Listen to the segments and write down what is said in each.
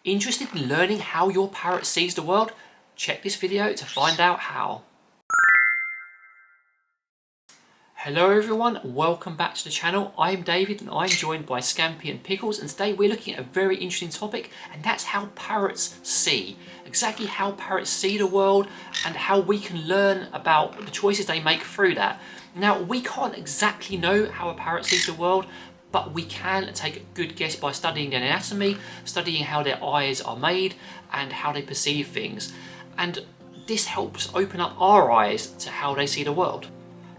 Interested in learning how your parrot sees the world? Check this video to find out how. Hello everyone, welcome back to the channel. I'm David and I'm joined by Scampy and Pickles, and today we're looking at a very interesting topic, and that's how parrots see. Exactly how parrots see the world and how we can learn about the choices they make through that. Now, we can't exactly know how a parrot sees the world, but we can take a good guess by studying their anatomy, studying how their eyes are made and how they perceive things. And this helps open up our eyes to how they see the world.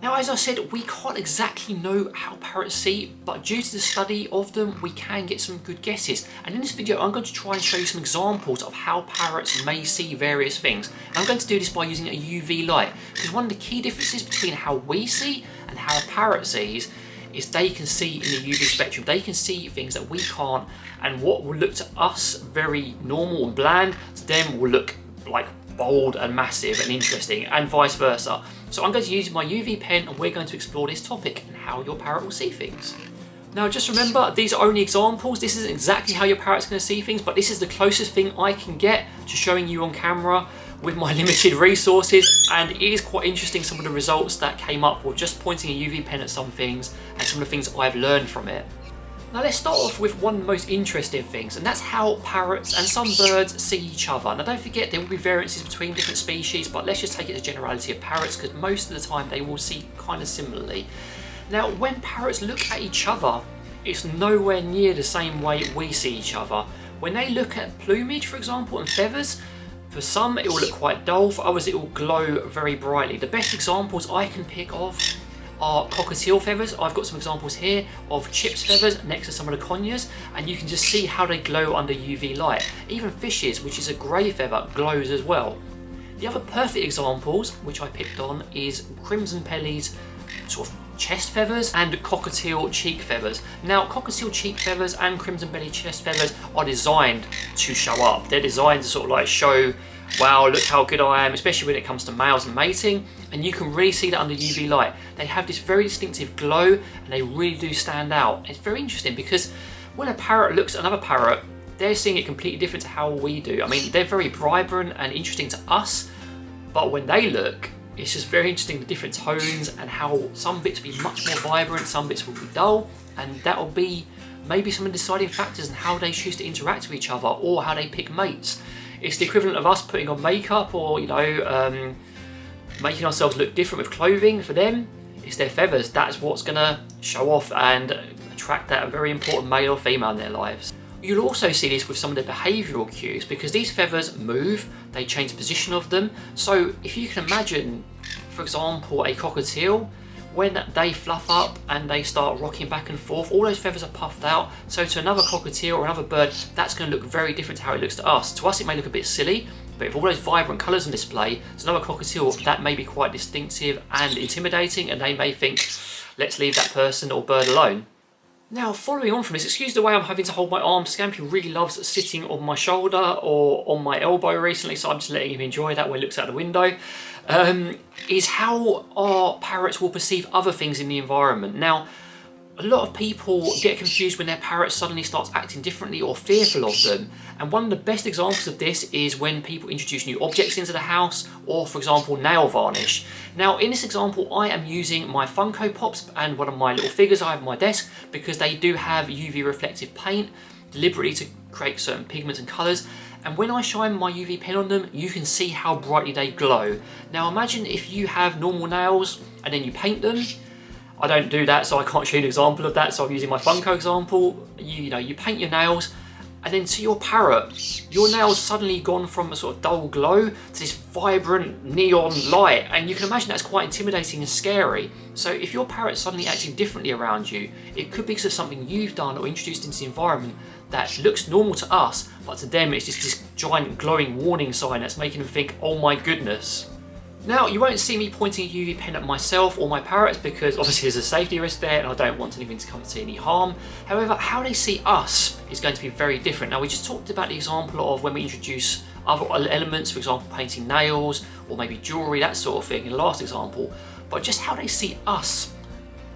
Now, as I said, we can't exactly know how parrots see, but due to the study of them, we can get some good guesses. And in this video, I'm going to try and show you some examples of how parrots may see various things. And I'm going to do this by using a UV light, because one of the key differences between how we see and how a parrot sees is they can see in the UV spectrum. They can see things that we can't, and what will look to us very normal and bland, to them will look like bold and massive and interesting, and vice versa. So I'm going to use my UV pen and we're going to explore this topic and how your parrot will see things. Now, just remember, these are only examples. This isn't exactly how your parrot's going to see things, but this is the closest thing I can get to showing you on camera with my limited resources, and it is quite interesting some of the results that came up with just pointing a UV pen at some things and some of the things I've learned from it. Now, let's start off with one of the most interesting things, and that's how parrots and some birds see each other. Now, don't forget there will be variances between different species, but let's just take it as a generality of parrots, because most of the time they will see kind of similarly. Now, when parrots look at each other, it's nowhere near the same way we see each other. When they look at plumage, for example, and feathers, for some it will look quite dull, for others it will glow very brightly. The best examples I can pick of are cockatiel feathers. I've got some examples here of chips feathers next to some of the conures, and you can just see how they glow under UV light. Even fishes, which is a grey feather, glows as well. The other perfect examples, which I picked on, is crimson bellies, sort of chest feathers, and cockatiel cheek feathers. Now, cockatiel cheek feathers and crimson belly chest feathers are designed to show up. They're designed to sort of like show, wow, look how good I am, especially when it comes to males and mating, and you can really see that under UV light. They have this very distinctive glow and they really do stand out. It's very interesting because when a parrot looks at another parrot, they're seeing it completely different to how we do. I mean, they're very vibrant and interesting to us, but when they look, it's just very interesting, the different tones and how some bits will be much more vibrant, some bits will be dull, and that will be maybe some of the deciding factors in how they choose to interact with each other or how they pick mates. It's the equivalent of us putting on makeup or, making ourselves look different with clothing. For them, it's their feathers. That's what's gonna show off and attract that very important male or female in their lives. You'll also see this with some of the behavioural cues, because these feathers move, they change the position of them. So if you can imagine, for example, a cockatiel, when they fluff up and they start rocking back and forth, all those feathers are puffed out. So to another cockatiel or another bird, that's going to look very different to how it looks to us. To us, it may look a bit silly, but if all those vibrant colours on display, to another cockatiel, that may be quite distinctive and intimidating, and they may think, let's leave that person or bird alone. Now, following on from this, excuse the way I'm having to hold my arm. Scampy really loves sitting on my shoulder or on my elbow recently, so I'm just letting him enjoy that when he looks out the window. Is how our parrots will perceive other things in the environment. Now, a lot of people get confused when their parrot suddenly starts acting differently or fearful of them. And one of the best examples of this is when people introduce new objects into the house, or for example, nail varnish. Now, in this example, I am using my Funko Pops and one of my little figures I have on my desk, because they do have UV reflective paint, deliberately to create certain pigments and colours. And when I shine my UV pen on them, you can see how brightly they glow. Now, imagine if you have normal nails and then you paint them. I don't do that, so I can't show you an example of that, so I'm using my Funko example. You paint your nails, and then to your parrot, your nails suddenly gone from a sort of dull glow to this vibrant neon light, and you can imagine that's quite intimidating and scary. So if your parrot's suddenly acting differently around you, it could be because of something you've done or introduced into the environment that looks normal to us, but to them it's just this giant glowing warning sign that's making them think, oh my goodness. Now, you won't see me pointing a UV pen at myself or my parrots, because obviously there's a safety risk there and I don't want anything to come to any harm. However, how they see us is going to be very different. Now, we just talked about the example of when we introduce other elements, for example, painting nails or maybe jewellery, that sort of thing in the last example. But just how they see us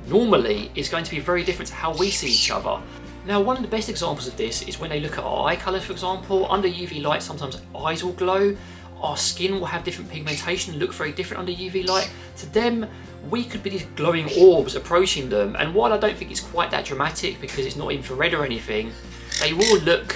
normally is going to be very different to how we see each other. Now, one of the best examples of this is when they look at our eye colour, for example. Under UV light, sometimes eyes will glow. Our skin will have different pigmentation, look very different under UV light. To them, we could be these glowing orbs approaching them. And while I don't think it's quite that dramatic because it's not infrared or anything, they will look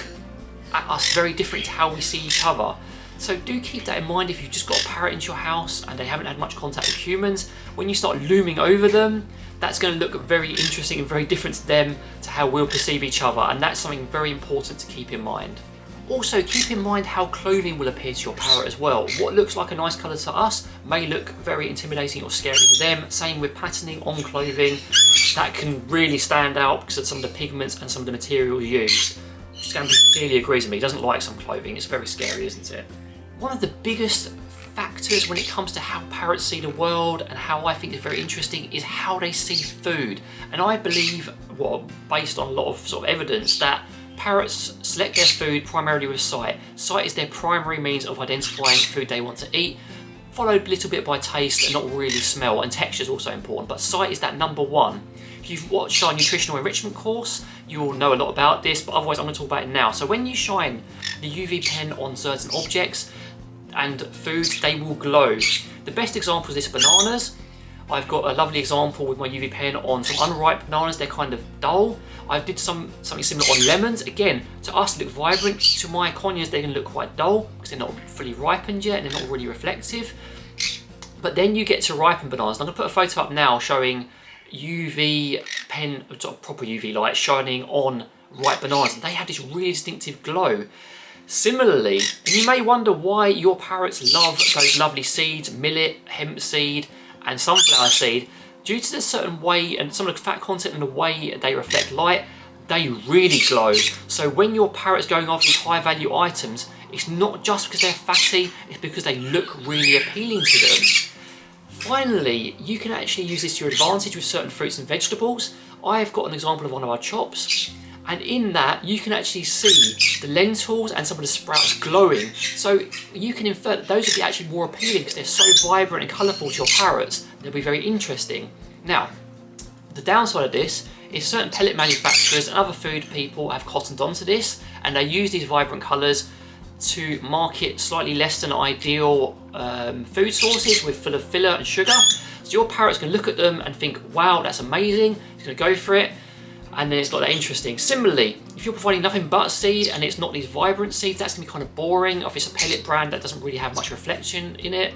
at us very different to how we see each other. So do keep that in mind if you've just got a parrot into your house and they haven't had much contact with humans. When you start looming over them, that's going to look very interesting and very different to them to how we'll perceive each other, and that's something very important to keep in mind. Also, keep in mind how clothing will appear to your parrot as well. What looks like a nice colour to us may look very intimidating or scary to them. Same with patterning on clothing. That can really stand out because of some of the pigments and some of the materials used. Scampi clearly agrees with me, he doesn't like some clothing. It's very scary, isn't it? One of the biggest factors when it comes to how parrots see the world and how I think is very interesting is how they see food. And I believe, well, based on a lot of sort of evidence, that parrots select their food primarily with sight. Sight is their primary means of identifying food they want to eat, followed a little bit by taste and not really smell, and texture is also important, but sight is that number one. If you've watched our nutritional enrichment course, you'll know a lot about this, but otherwise I'm going to talk about it now. So when you shine the UV pen on certain objects and foods, they will glow. The best example of this are bananas. I've got a lovely example with my UV pen on some unripe bananas. They're kind of dull. I did something similar on lemons. Again, to us they look vibrant. To my conias, they're going to look quite dull because they're not fully ripened yet and they're not really reflective. But then you get to ripened bananas. I'm going to put a photo up now showing UV pen, sort of proper UV light shining on ripe bananas. And they have this really distinctive glow. Similarly, and you may wonder why your parrots love those lovely seeds, millet, hemp seed, and sunflower seed. Due to the certain way and some of the fat content and the way they reflect light, they really glow. So when your parrot's going after these high value items, it's not just because they're fatty, it's because they look really appealing to them. Finally, you can actually use this to your advantage with certain fruits and vegetables. I've got an example of one of our chops, and in that you can actually see the lentils and some of the sprouts glowing. So you can infer that those would be actually more appealing because they're so vibrant and colourful to your parrots. They'll be very interesting. Now, the downside of this is certain pellet manufacturers and other food people have cottoned onto this, and they use these vibrant colours to market slightly less than ideal food sources with full of filler and sugar. So your parrot's going to look at them and think, wow, that's amazing. It's going to go for it. And then it's not that interesting. Similarly, if you're providing nothing but seed and it's not these vibrant seeds, that's going to be kind of boring. If it's a pellet brand that doesn't really have much reflection in it.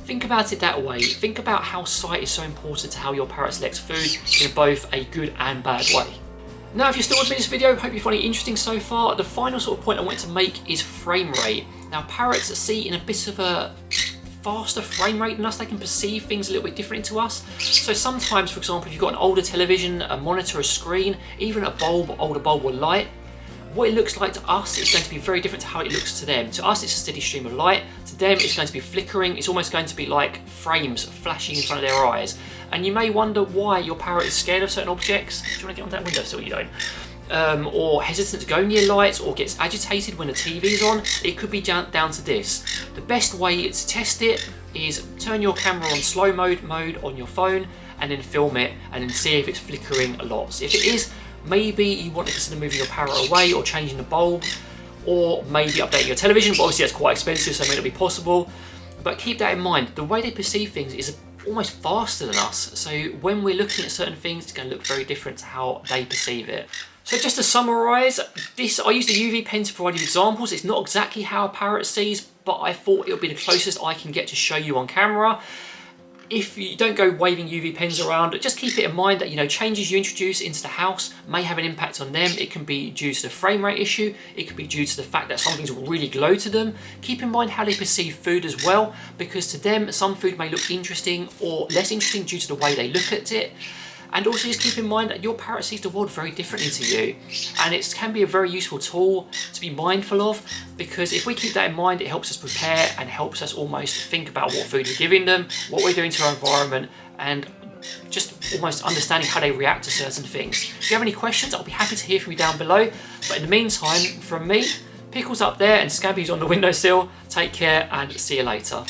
Think about it that way. Think about how sight is so important to how your parrot selects food in both a good and bad way. Now, if you're still with me in this video, hope you find it interesting so far. The final sort of point I want to make is frame rate. Now, parrots see in a bit of a faster frame rate than us. They can perceive things a little bit different to us. So sometimes, for example, if you've got an older television, a monitor, a screen, even a bulb, older bulb or light, what it looks like to us is going to be very different to how it looks to them. To us, it's a steady stream of light. To them, it's going to be flickering. It's almost going to be like frames flashing in front of their eyes. And you may wonder why your parrot is scared of certain objects. Do you want to get on that window so you don't? Or hesitant to go near lights, or gets agitated when the TV's on. It could be down to this. The best way to test it is turn your camera on slow mode on your phone and then film it and then see if it's flickering a lot. So if it is, maybe you want to consider moving your parrot away or changing the bulb, or maybe updating your television, but obviously that's quite expensive, so it may not be possible. But keep that in mind. The way they perceive things is almost faster than us. So when we're looking at certain things, it's going to look very different to how they perceive it. So just to summarise, I used the UV pen to provide you examples. It's not exactly how a parrot sees, but I thought it would be the closest I can get to show you on camera. If you don't go waving UV pens around, just keep it in mind that, you know, changes you introduce into the house may have an impact on them. It can be due to the frame rate issue. It could be due to the fact that some things will really glow to them. Keep in mind how they perceive food as well, because to them, some food may look interesting or less interesting due to the way they look at it. And also just keep in mind that your parrot sees the world very differently to you. And it can be a very useful tool to be mindful of, because if we keep that in mind, it helps us prepare and helps us almost think about what food we're giving them, what we're doing to our environment, and just almost understanding how they react to certain things. If you have any questions, I'll be happy to hear from you down below. But in the meantime, from me, Pickles up there and Scabby's on the windowsill, take care and see you later.